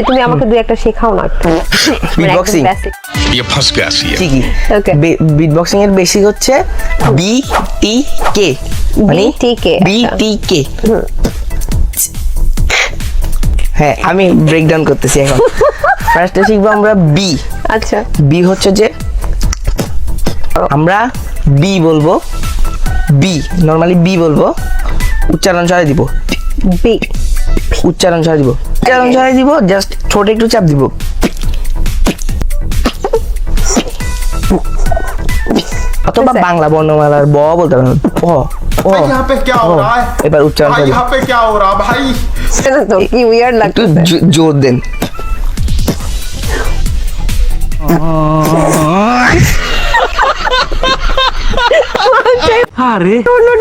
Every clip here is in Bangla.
তুমি আমাকে দুই একটা শেখাও না একটু বিটবক্সিং ये फंस गया सी है। ঠিকই ওকে বিটবক্সিং এর বেসিক হচ্ছে বি টি কে মানে BTK, বি টি কে হ্যাঁ আমি ব্রেকডাউন করতেছি এখন ফার্স্টে শিখবো আমরা বি আচ্ছা বি হচ্ছে যে আমরা বি বলবো বি নরমালি বি বলবো উচ্চারণ ছাড়া দিব বি উচ্চারণ ছাড়া দিব জাস্ট ছোট একটু চাপ দিব অথবা বাংলা বর্ণমালার ব বলতে পারবেন ব ও भाई यहाँ पे क्या हो रहा है এবার উচ্চারণ भाई ছাড়া দিব। यहाँ पे क्या हो रहा है भाई সেটা তো কি উইয়ার্ড একটু লাগতেছে জোর দেন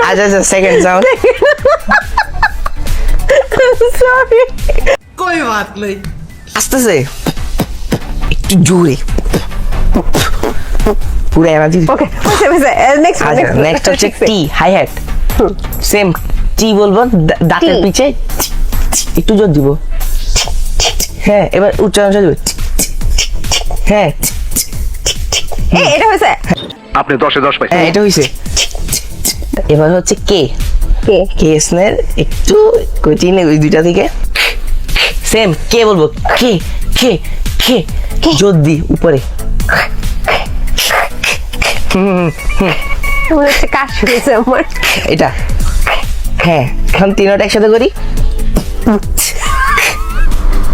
আচ্ছা আচ্ছা সেকেন্ড সাউন্ড সরি আসতেছে একটু জোরে পুরো এনার্জি ওকে বুঝে নেক্সট আচ্ছা নেক্সট হচ্ছে টি হাই হ্যাট সেম টি বলবো দাঁতের টি। পিছে একটু জোর দিব হ্যাঁ এবার উচ্চারণ ছাড়া দিব হ্যাঁ এই এটা হইছে आपने 10 से 10 पाई। হ্যাঁ এটা হইছে এবার হচ্ছে কে কে কে স্নের একটু কঠিন ওই দুইটা থেকে সেম কে বলবো কে কে কে জোর দি উপরে মনে হচ্ছে কাশ হয়েছে আমার এটা হ্যাঁ এখন তিনটা একসাথে করি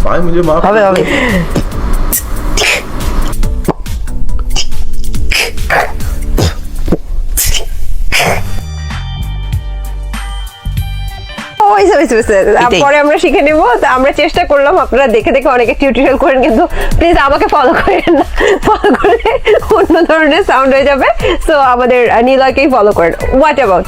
भाई मुझे माफ হবে হবে হইছে এটাই। পরে আমরা শিখে নিব তো আমরা চেষ্টা করলাম আপনারা দেখে দেখে অনেকে টিউটোরিয়াল করেন কিন্তু প্লিজ আমাকে ফলো করেন না ফলো করলে অন্য ধরনের সাউন্ড হয়ে যাবে সো আমাদের নিলয়কেই ফলো করেন হোয়াট অ্যাবাউট